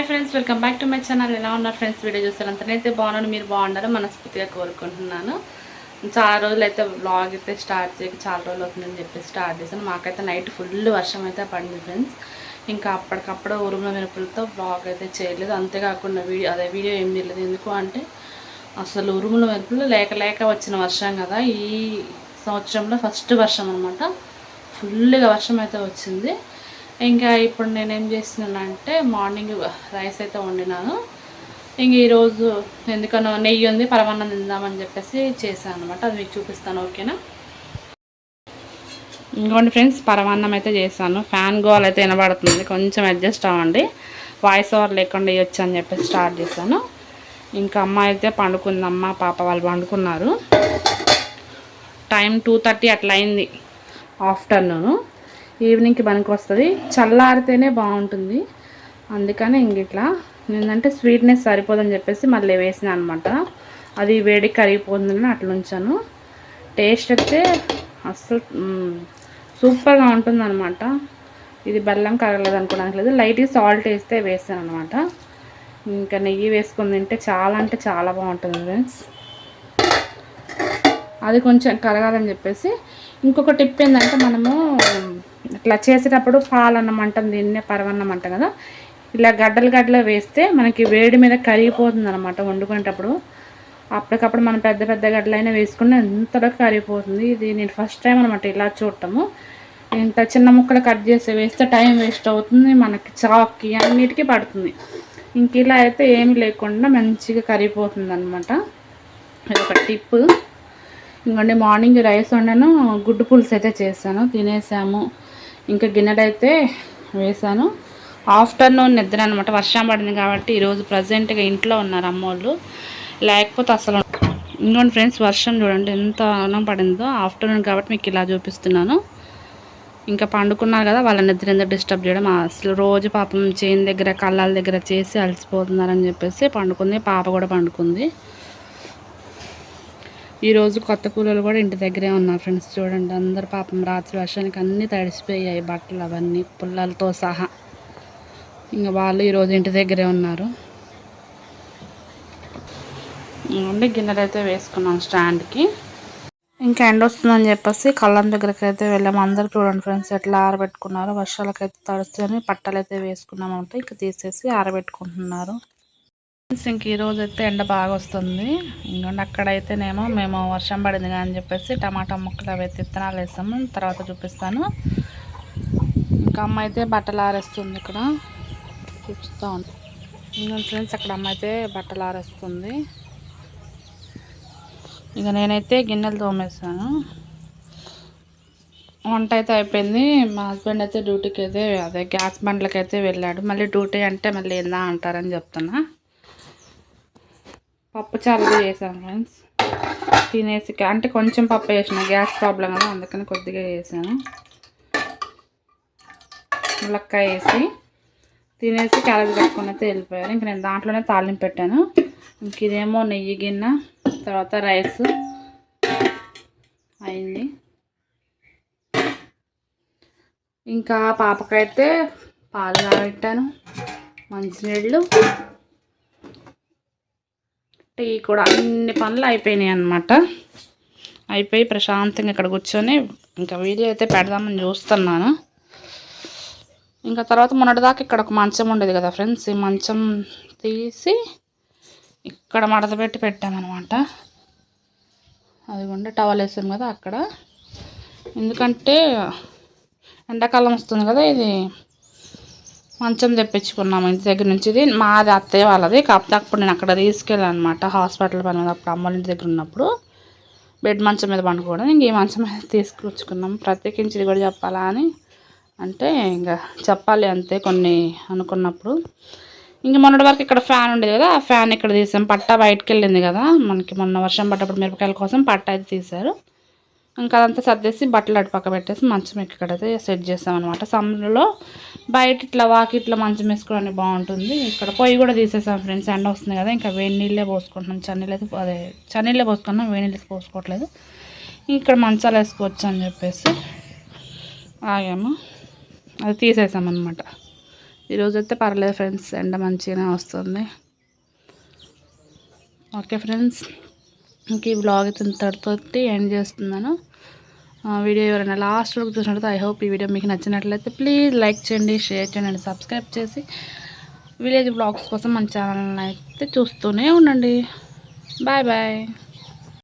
Friends, welcome back to my channel. ఎలా ఉన్నారు friends? Video చూస్తారంతనైతే బాగున్నాను. మీరు బాగుండాలో మనస్ఫూర్తిగా కోరుకుంటున్నాను. చాలా రోజులు అయితే వ్లాగ్ అయితే స్టార్ట్ చేయక చాలా రోజులు అవుతుందని చెప్పి స్టార్ట్ చేశాను. మాకైతే నైట్ ఫుల్ వర్షం అయితే పడింది ఫ్రెండ్స్. ఇంకా అప్పటికప్పుడు ఉరుముల మెరుపులతో వ్లాగ్ అయితే చేయలేదు. అంతేకాకుండా వీడియో ఏం చేయలేదు. ఎందుకు అంటే అసలు ఉరుముల మెరుపులు లేక వచ్చిన వర్షం కదా. ఈ సంవత్సరంలో ఫస్ట్ వర్షం అనమాట. ఫుల్గా వర్షం అయితే వచ్చింది. ఇంకా ఇప్పుడు నేనేం చేస్తున్నానంటే మార్నింగ్ రైస్ అయితే వండినాను. ఇంక ఈరోజు ఎందుకనో నెయ్యి ఉంది, పరమాన్నం తిందామని చెప్పేసి చేశాను అనమాట. అది మీకు చూపిస్తాను, ఓకేనా? ఇంకోండి ఫ్రెండ్స్, పరమాన్నం అయితే చేశాను. ఫ్యాన్ గోల్ అయితే వినబడుతుంది, కొంచెం అడ్జస్ట్ అవ్వండి. వాయిస్ ఓవర్ లేకుండా ఇవ్వచ్చు అని చెప్పేసి స్టార్ట్ చేశాను. ఇంకా అమ్మ అయితే పండుకుంది. అమ్మ పాప వాళ్ళు పండుకున్నారు. టైం 2:30 అట్లా అయింది ఆఫ్టర్నూను. ఈవినింగ్కి పనికి వస్తుంది. చల్లారితేనే బాగుంటుంది. అందుకని ఇంక ఇట్లా ఏంటంటే స్వీట్నెస్ సరిపోదని చెప్పేసి మళ్ళీ వేసిన అనమాట. అది వేడికి కరిగిపోతుందని అట్లా ఉంచాను. టేస్ట్ అయితే అస్సలు సూపర్గా ఉంటుంది అనమాట. ఇది బెల్లం కరగలేదు అనుకోవడానికి లేదు, లైట్గా సాల్ట్ వేస్తే వేసాను అనమాట. ఇంకా నెయ్యి వేసుకొని తింటే చాలా అంటే చాలా బాగుంటుంది ఫ్రెండ్స్. అది కొంచెం కరగాలని చెప్పేసి ఇంకొక టిప్ ఏంటంటే, మనము ఇట్లా చేసేటప్పుడు పాలన్నం అంటాం, దీన్నే పరవన్నం అంటాం కదా. ఇలా గడ్డలు వేస్తే మనకి వేడి మీద కరిగిపోతుంది అనమాట. వండుకునేటప్పుడు అప్పటికప్పుడు మనం పెద్ద పెద్ద గడ్డలైనా వేసుకుని ఎంతలో కరిగిపోతుంది. ఇది నేను ఫస్ట్ టైం అనమాట ఇలా చూడటము. ఇంత చిన్న ముక్కలు కట్ చేసి వేస్తే టైం వేస్ట్ అవుతుంది, మనకి చాక్కి అన్నిటికీ పడుతుంది. ఇంక ఇలా అయితే ఏమి లేకుండా మంచిగా కరిగిపోతుంది అనమాట. ఇది ఒక టిప్. ఇంకండి మార్నింగ్ రైస్ వండాను, గుడ్డు పులుసు అయితే చేశాను, తినేసాము. ఇంకా గిన్నెలు అయితే వేసాను. ఆఫ్టర్నూన్ నిద్ర అనమాట. వర్షం పడింది కాబట్టి ఈరోజు ప్రజెంట్గా ఇంట్లో ఉన్నారు అమ్మోళ్ళు, లేకపోతే అసలు. ఇంకోండి ఫ్రెండ్స్, వర్షం చూడండి ఎంత అన్నం పడిందో. ఆఫ్టర్నూన్ కాబట్టి మీకు ఇలా చూపిస్తున్నాను. ఇంకా పండుకున్నారు కదా, వాళ్ళ నిద్ర ఎందుకు డిస్టర్బ్ చేయడం. అసలు రోజు పాపం చేను దగ్గర కళ్ళాల దగ్గర చేసి అలసిపోతున్నారని చెప్పేసి పండుకుంది. పాప కూడా పండుకుంది. ఈరోజు కొత్త కూలీలు కూడా ఇంటి దగ్గరే ఉన్నారు ఫ్రెండ్స్. చూడండి, అందరు పాపం రాత్రి వర్షానికి అన్నీ తడిసిపోయాయి, బట్టలు అవన్నీ పుల్లలతో సహా. ఇంకా వాళ్ళు ఈరోజు ఇంటి దగ్గరే ఉన్నారు. ఉండి గిన్నెలు అయితే వేసుకున్నాం స్టాండ్కి. ఇంకా ఎండ వస్తుందని చెప్పేసి కళ్ళం దగ్గరికి అయితే వెళ్ళాము. అందరూ చూడండి ఫ్రెండ్స్ ఎట్లా ఆరబెట్టుకున్నారు. వర్షాలకైతే తడుస్తుంది. పట్టలు అయితే వేసుకున్నామంటే ఇంకా తీసేసి ఆరబెట్టుకుంటున్నారు. ఇంక ఈరోజు అయితే ఎండ బాగా వస్తుంది. ఇంకొండి అక్కడైతేనేమో మేము వర్షం పడింది అని చెప్పేసి టమాటా ముక్కలు అవి విత్తనాలు వేస్తాము, తర్వాత చూపిస్తాను. ఇంకా అమ్మ అయితే బట్టలు ఆరేస్తుంది. ఇక్కడ చూపిస్తూ ఉంది. ఇంకొండి ఫ్రెండ్స్, అక్కడ అమ్మ అయితే బట్టలు ఆరేస్తుంది. ఇక నేనైతే గిన్నెలు తోమేసాను. వంట అయితే అయిపోయింది. మా హస్బెండ్ అయితే డ్యూటీకి అయితే అదే గ్యాస్ బండ్లకి అయితే వెళ్ళాడు. మళ్ళీ డ్యూటీ అంటే మళ్ళీ ఏందా అంటారని చెప్తున్నా. పప్పు చారు చేసాను ఫ్రెండ్స్. తినేసి అంటే కొంచెం పప్పు వేసిన, గ్యాస్ ప్రాబ్లం కదా అందుకని కొద్దిగా వేసాను. ములక్కాయ వేసి తినేసి క్యారేజ్ కట్టుకొని అయితే వెళ్ళిపోయారు. ఇంక నేను దాంట్లోనే తాలింపు పెట్టాను. ఇంక ఇదేమో నెయ్యి గిన్నె, తర్వాత రైస్ అయింది. ఇంకా పాపకైతే పాలు కాబెట్టాను, మంచినీళ్ళు, టీ కూడా. అన్ని పనులు అయిపోయినాయి అన్నమాట. అయిపోయి ప్రశాంతంగా ఇక్కడ కూర్చొని ఇంకా వీడియో అయితే పెడదామని చూస్తున్నాను. ఇంకా తర్వాత మొన్నటిదాకా ఇక్కడ ఒక మంచం ఉండేది కదా ఫ్రెండ్స్, ఈ మంచం తీసి ఇక్కడ మడత పెట్టి పెట్టామన్నమాట. అదిగోండి టవల్ వేసాం కదా అక్కడ. ఎందుకంటే ఎండాకాలం వస్తుంది కదా, ఇది మంచం తెప్పించుకున్నాము ఇంటి దగ్గర నుంచి. ఇది మాది అత్తయ్య వాళ్ళది, కాకపోతే అప్పుడు నేను అక్కడ తీసుకెళ్ళాను అనమాట. హాస్పిటల్ పని మీద అప్పుడు అమ్మ ఇంటి దగ్గర ఉన్నప్పుడు బెడ్ మంచం మీద పండుకోవడం. ఇంక ఈ మంచం మీద తీసుకొచ్చుకున్నాము. ప్రత్యేకించి ఇది కూడా చెప్పాలా అని అంటే ఇంకా చెప్పాలి అంతే కొన్ని అనుకున్నప్పుడు. ఇంక మొన్నటి వరకు ఇక్కడ ఫ్యాన్ ఉండేది కదా, ఆ ఫ్యాన్ ఇక్కడ తీసాం. పట్టా బయటకు వెళ్ళింది కదా మనకి, మొన్న వర్షం పడ్డప్పుడు మిరపకాయల కోసం పట్టా అయితే తీశారు. ఇంకా అదంతా సర్దేసి బట్టలు అటు పక్క పెట్టేసి మంచం ఇక్కడైతే సెట్ చేసామన్నమాట. సమ్మర్లో బయట ఇట్లా వాకిట్లో మంచం వేసుకోవడానికి బాగుంటుంది. ఇక్కడ పొయ్యి కూడా తీసేసాం ఫ్రెండ్స్, ఎండ వస్తుంది కదా. ఇంకా వేడి నీళ్ళే పోసుకుంటున్నాం, చన్నీళ్ళే పోసుకున్నాం, వేడి నీళ్ళు పోసుకోవట్లేదు. ఇక్కడ మంచాలు వేసుకోవచ్చు అని చెప్పేసి ఆగాము. అది తీసేసామన్నమాట. ఈరోజైతే పర్లేదు ఫ్రెండ్స్, ఎండ మంచిగానే వస్తుంది. ఓకే ఫ్రెండ్స్, ఇంక ఈ వ్లాగ్ అయితే ఇంతటితో ఎండ్ చేస్తున్నాను. వీడియో ఎవరైనా లాస్ట్ వరకు చూసినట్లయితే ఐ హోప్ ఈ వీడియో మీకు నచ్చినట్లయితే ప్లీజ్ లైక్ చేయండి, షేర్ చేయండి అండ్ సబ్స్క్రైబ్ చేసి విలేజ్ వ్లాగ్స్ కోసం మన ఛానల్ని అయితే చూస్తూనే ఉండండి. Bye bye.